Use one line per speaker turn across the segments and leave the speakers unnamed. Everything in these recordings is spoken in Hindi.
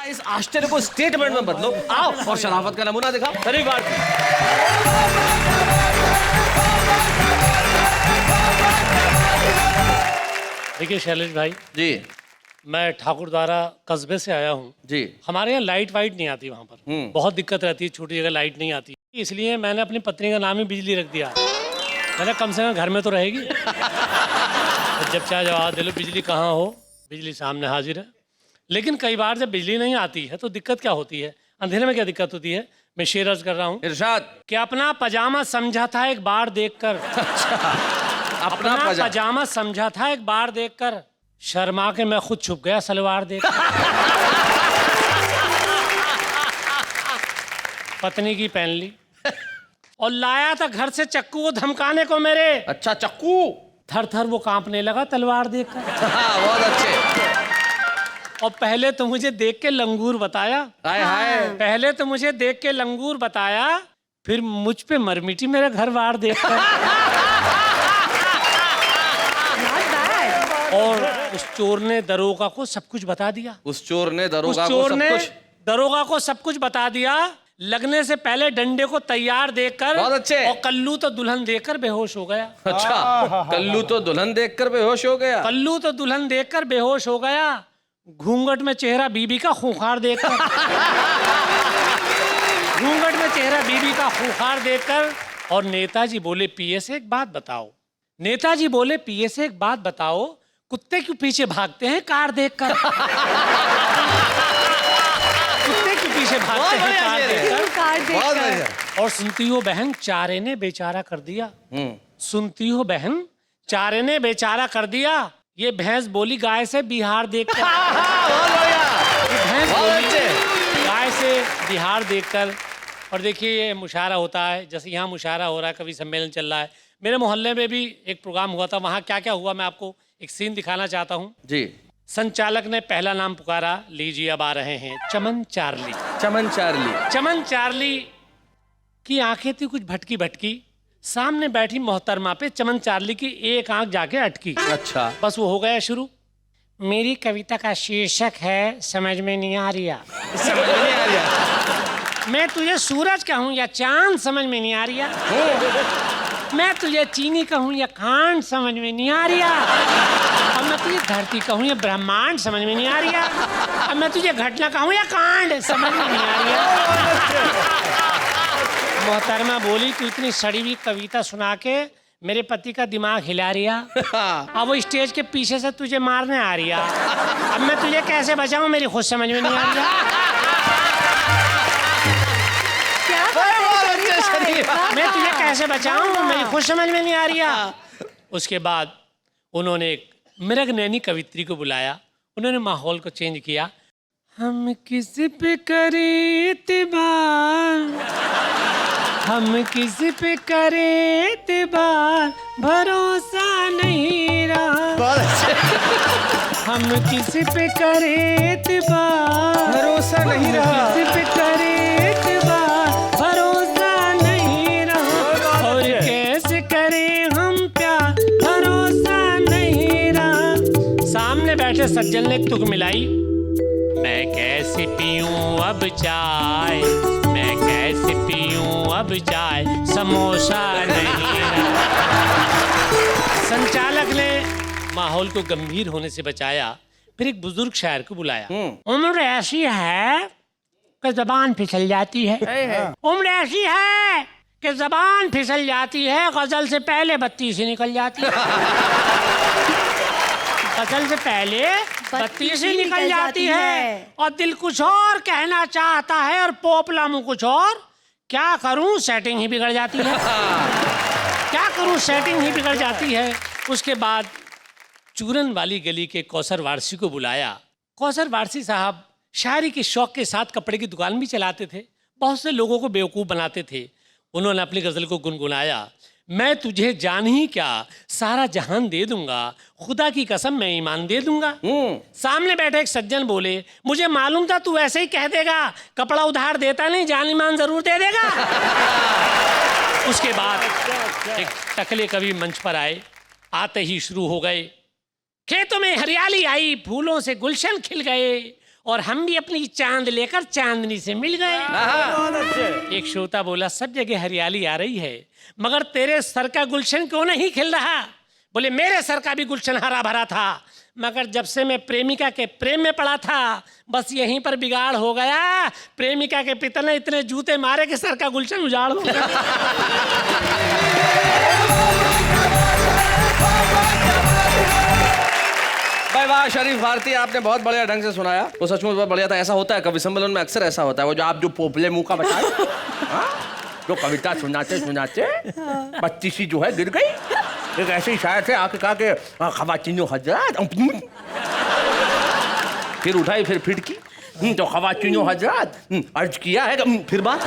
इस आश्चर्य को स्टेटमेंट में बदलो। आओ और शराफत का नमूना दिखाओ।
देखिए शैलेश भाई
जी,
मैं ठाकुरद्वारा कस्बे से आया हूँ
जी।
हमारे यहाँ लाइट वाइट नहीं आती वहाँ पर, बहुत दिक्कत रहती है, छोटी जगह लाइट नहीं आती, इसलिए मैंने अपनी पत्नी का नाम ही बिजली रख दिया। मैंने कम से कम घर में तो रहेगी। तो जब चाहे जवाब दे लो, बिजली कहाँ हो, बिजली सामने हाजिर है। लेकिन कई बार जब बिजली नहीं आती है तो दिक्कत क्या होती है, अंधेरे में क्या दिक्कत होती है, मैं शेर अर्ज कर रहा हूँ।
इरशाद।
कि अपना पजामा समझा था एक बार देखकर, अपना पजामा समझा था एक बार देखकर, शर्मा के मैं खुद छुप गया सलवार देखकर। पत्नी की पहन ली और लाया था घर से चक्कू को धमकाने को मेरे।
अच्छा, चक्कू।
थर थर वो कांपने लगा तलवार देखकर।
हाँ, बहुत अच्छे।
और पहले तो मुझे देख के लंगूर बताया,
हाय हाय।
पहले तो मुझे देख के लंगूर बताया, फिर मुझ पे मरमिटी मेरा घर बार देखकर। और उस चोर ने दरोगा को सब कुछ बता दिया।
उस चोर ने
उस
दरोगा
चोर
को
ने
सब कुछ।
दरोगा को सब कुछ बता दिया। लगने से पहले डंडे को तैयार देखकर,
बहुत अच्छे।
और कल्लू तो दुल्हन देखकर बेहोश हो गया।
अच्छा, कल्लू तो दुल्हन देखकर बेहोश हो गया।
कल्लू तो दुल्हन देखकर बेहोश हो गया, घूंघट में चेहरा बीबी का खूंखार देखकर। घूंघट में चेहरा बीबी का खूंखार देखकर। और नेताजी बोले पिए से एक बात बताओ, नेताजी बोले पिए से एक बात बताओ, कुत्ते क्यों पीछे भागते हैं कार देखकर। कुत्ते क्यों पीछे भागते हैं कार देखकर। और सुनती हो बहन, चारे ने बेचारा कर दिया। सुनती हो बहन, चारे ने बेचारा कर दिया, ये भैंस बोली गाय से बिहार देखकर। भैंस बोली गाय से बिहार देखकर। और देखिए ये मुशायरा होता है, जैसे यहाँ मुशायरा हो रहा है, कवि सम्मेलन चल रहा है। मेरे मोहल्ले में भी एक प्रोग्राम हुआ था, वहाँ क्या क्या हुआ मैं आपको एक सीन दिखाना चाहता हूँ जी। संचालक ने पहला नाम पुकारा, लीजिए अब आ रहे हैं चमन चार्ली।
चमन चार्ली।
चमन चार्ली की आंखें थी कुछ भटकी भटकी, सामने बैठी मोहतरमा पे चमन चार्ली की एक आंख जाके अटकी।
अच्छा,
बस वो हो गया शुरू। मेरी कविता का शीर्षक है समझ में नहीं आ रहा।
समझ में नहीं आ रहा।
मैं तुझे सूरज कहूँ या चांद समझ में नहीं आ रहा। मैं तुझे चीनी कहूँ या खांड समझ में नहीं आ रहा। अब मैं तुझे धरती कहूँ या ब्रह्मांड समझ में नहीं आ रहा। अब मैं तुझे घटना कहूँ या कांड समझ में नहीं आ रहा। मोहतरमा बोली तू इतनी सड़ी हुई कविता सुना के मेरे पति का दिमाग हिला रिया। अब वो स्टेज के पीछे से तुझे मारने आ रही है। अब मैं तुझे कैसे बचाऊं, मेरी खुद समझ में नहीं आ रही। मैं तुझे कैसे बचाऊं, मेरी खुद समझ में नहीं आ रही। उसके बाद उन्होंने एक मृग नैनी कवित्री को बुलाया, उन्होंने माहौल को चेंज किया। हम किसी पे करें इत्तेबार, हम किसी पे करें इत्तेबार, भरोसा नहीं रहा। हम किसी पे करें इत्तेबार,
भरोसा नहीं रहा।
किसी पे करें इत्तेबार, भरोसा नहीं रहा। और कैसे करें हम प्यार, भरोसा नहीं रहा। सामने बैठे सज्जन ने एक तुक मिलाई, मैं कैसे पीऊं अब चाय, मैं कैसे पीऊं अब चाय, समोसा नहीं रहा। संचालक ने माहौल को गंभीर होने से बचाया, फिर एक बुजुर्ग शायर को बुलाया। उम्र ऐसी है कि जबान फिसल जाती है। उम्र ऐसी है कि जबान फिसल जाती है, गजल से पहले बत्ती से निकल जाती है। गजल से पहले बत्ती से निकल जाती है, और दिल कुछ और कहना चाहता है और पोपला मुंह कुछ और। क्या करूं, सेटिंग ही बिगड़ जाती है। क्या करूं, सेटिंग ही बिगड़ जाती है। उसके बाद चूरन वाली गली के कौसर वारसी को बुलाया। कौसर वारसी साहब शायरी के शौक के साथ कपड़े की दुकान भी चलाते थे, बहुत से लोगों को बेवकूफ़ बनाते थे। उन्होंने अपनी गज़ल को गुनगुनाया, मैं तुझे जान ही क्या सारा जहान दे दूंगा, खुदा की कसम मैं ईमान दे दूंगा। सामने बैठे एक सज्जन बोले, मुझे मालूम था तू ऐसे ही कह देगा, कपड़ा उधार देता नहीं, जान ईमान जरूर दे देगा। उसके बाद एक टकले कवि मंच पर आए, आते ही शुरू हो गए, खेतों में हरियाली आई, फूलों से गुलशन खिल गए, और हम भी अपनी चांद लेकर चांदनी से मिल गए।
बहुत अच्छे।
एक श्रोता बोला, सब जगह हरियाली आ रही है मगर तेरे सर का गुलशन क्यों नहीं खिल रहा? बोले, मेरे सर का भी गुलशन हरा भरा था मगर जब से मैं प्रेमिका के प्रेम में पड़ा था बस यहीं पर बिगाड़ हो गया। प्रेमिका के पिता ने इतने जूते मारे कि सर का गुलशन उजाड़ हो गया।
भाई वाह शरीफ भारती, आपने बहुत बढ़िया ढंग से सुनाया। वो सचमुच बहुत बढ़िया था। ऐसा होता है कवि सम्मेलन में, अक्सर ऐसा होता है। वो जो आप जो पोपले मुंह का बताए जो कविता सुनाते सुनाते बच्ची सी जो है गिर गई। एक ऐसे ही शायर थे, आके कहा कि खवातीनो हजरत, फिर उठाई फिर फिटकी तो खवातीनो हजरत अर्ज किया है, फिर बात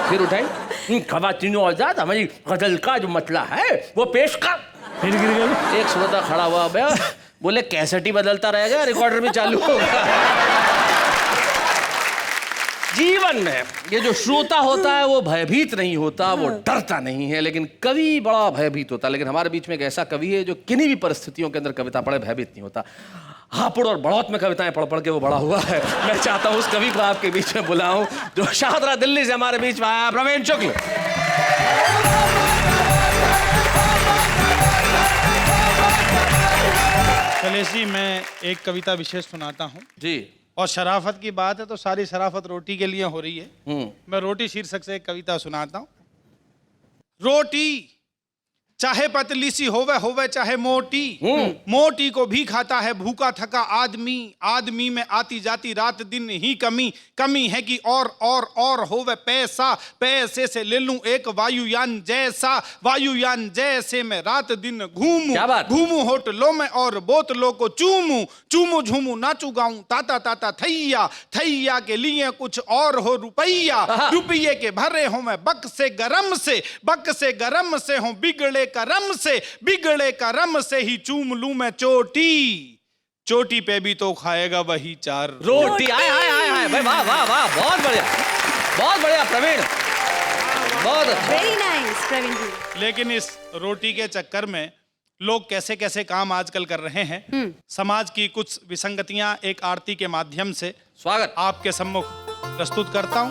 फिर उठाई खवातीनो हजरत हमारी गजल का जो मतला है वो पेश कर, फिर गिर गई। एक श्रोता खड़ा हुआ, बोले कैसेट ही बदलता रहेगा, रिकॉर्डर भी चालू होगा। जीवन में ये जो श्रोता होता है वो भयभीत नहीं होता, वो डरता नहीं है, लेकिन कवि बड़ा भयभीत होता है। लेकिन हमारे बीच में एक ऐसा कवि है जो किन्हीं भी परिस्थितियों के अंदर कविता पढ़े भयभीत नहीं होता। हापुड़ और बढ़ौत में कविताएं पढ़ पढ़ के वो बड़ा हुआ है। मैं चाहता हूं उस कवि को आपके बीच में बुलाऊं जो शाहदरा दिल्ली से हमारे बीच में आया, प्रवीण शुक्ल।
शैलेश जी, मैं एक कविता विशेष सुनाता हूँ
जी।
और शराफत की बात है तो सारी शराफत रोटी के लिए हो रही है। मैं रोटी शीर्षक से एक कविता सुनाता हूँ। रोटी चाहे पतली सी होवे चाहे मोटी, मोटी को भी खाता है भूखा थका आदमी। आदमी में आती जाती रात दिन ही कमी है कि और होवे पैसा, पैसे से ले लूं एक वायुयान जैसा, वायुयान जैसे मैं रात दिन घूमूं होटलों में और बोतलों को चूमूं झूमूं नाचू गाऊं ताता ताता थैया के लिए कुछ और हो रुपये के भरे हो मैं बक से गरम से हूं बिगड़े करम से ही चूम लूं मैं चोटी पे भी तो खाएगा वही चार
रोटी। आए भाई, वाह वाह वाह, बहुत बढ़िया प्रवीण, बहुत अच्छा।
वेरी नाइस प्रवीण जी।
लेकिन इस रोटी के चक्कर में लोग कैसे कैसे काम आजकल कर रहे हैं। समाज की कुछ विसंगतियां एक आरती के माध्यम से
स्वागत
आपके सम्मुख प्रस्तुत करता हूं।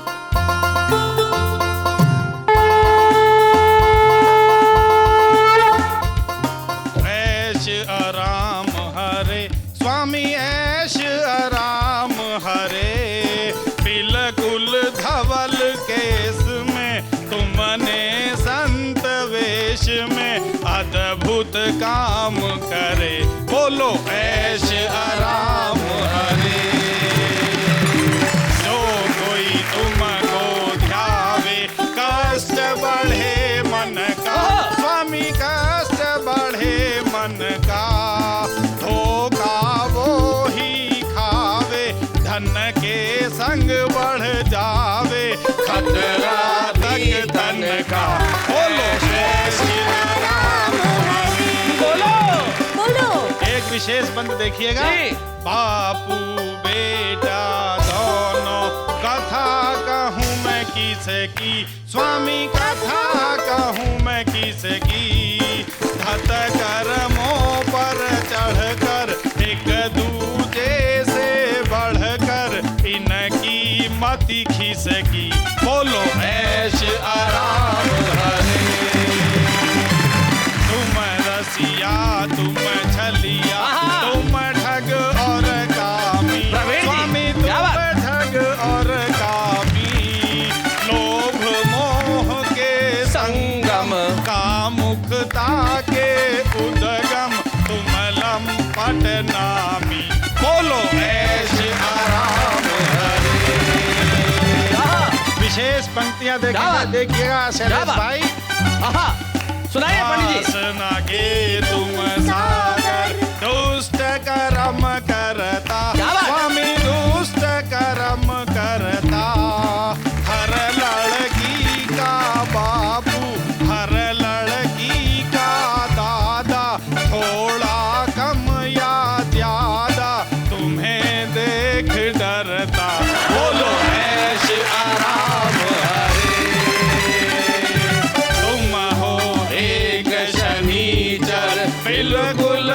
आराम हरे स्वामी ऐश आराम हरे, बिल्कुल धवल केस में तुमने संत वेश में अद्भुत काम करे। बोलो ऐश आराम हरे। जो कोई तुमको ध्यावे कष्ट बढ़े मन का, स्वामी कष्ट बढ़े मन का, धोखा वो ही खावे धन के संग बढ़ जावे खतरा तक धन का। बोलो एक विशेष बंद देखिएगा। बापू बेटा दोनों कथा कहूँ मैं किसे की, स्वामी कथा कहूँ मैं किसे की। धत कर्मों पर चढ़कर एक दूजे से बढ़कर इनकी मति खिसकी। बोलो ऐश आराम हरे। तुम रसिया तुम छलिया तुम ठग और कामी, स्वामी तुम ठग और कामी। लोभ मोह के संगम का मुक्ता के उदगम तुम लंपट नामी। बोलो ऐश आराम हरे। विशेष पंक्तियां देखिएगा शैलेश भाई।
सुनाइए पंडित जी।
वासना के तुम सागर दुष्ट कर्म करता, स्वामी दुष्ट कर्म करता। हर लड़की का बापू हर लड़की का दादा, थोड़ा कम या ज्यादा तुम्हें देख डरता। बोलो ऐश आराम हरे। तुम हो एक शनिचर बिल्कुल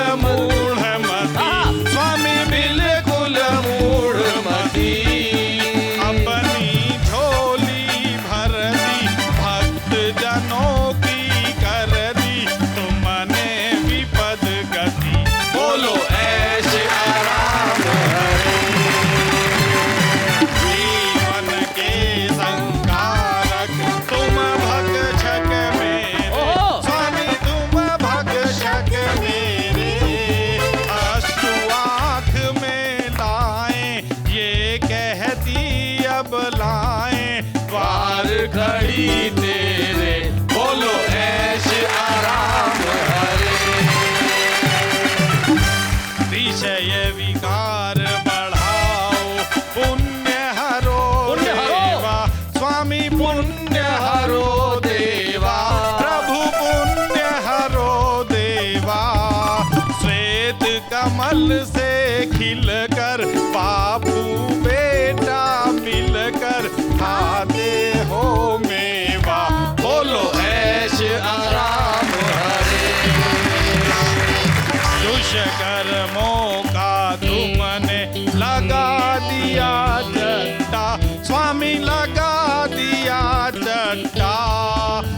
कहती अब लाएं
द्वार खड़ी तेरे, बोलो ऐश आराम हरे।
विषय विकार बढ़ाओ, पुण्य हरो देवा, स्वामी पुण्य हरो देवा, प्रभु पुण्य हरो देवा। श्वेत कमल से खिलकर बापू बेटा मिलकर खाते हो मेवा, बोलो ऐश आराम हरे। दुष्कर्मों का तुमने लगा दिया चट्टा, स्वामी लगा दिया चट्टा।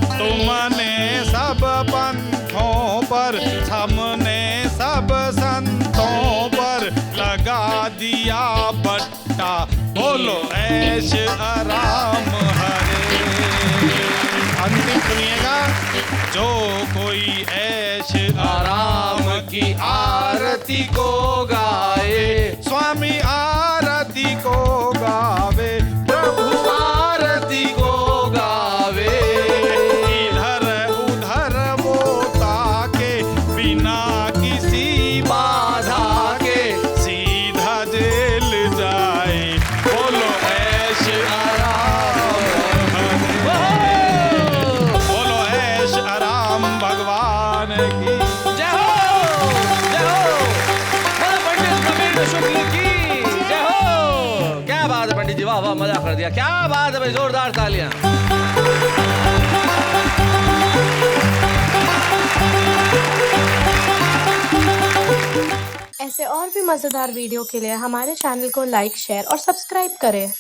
तुमने सब पंथों पर, हमने सब संतों पर लगा दिया बट्टा, बोलो ऐश आराम हरे। अंतिम सुनिएगा, जो कोई ऐश
आराम की आरती को गाए,
स्वामी आरती को गावे, प्रभु
आरती को गावे।
इधर उधर वो ताके, बिना किसी
बाधा के
सीधा जेल जाए, बोलो ऐश आराम हरे। बोलो ऐश आराम भगवान की
जय हो, जय हो। बोलो पंडित कबीर शुक्ल की जय हो। क्या बात है पंडित जी, वाह वाह, मजा कर दिया, क्या बात है भाई, जोरदार तालियां।
ऐसे और भी मजेदार वीडियो के लिए हमारे चैनल को लाइक, शेयर और सब्सक्राइब करें।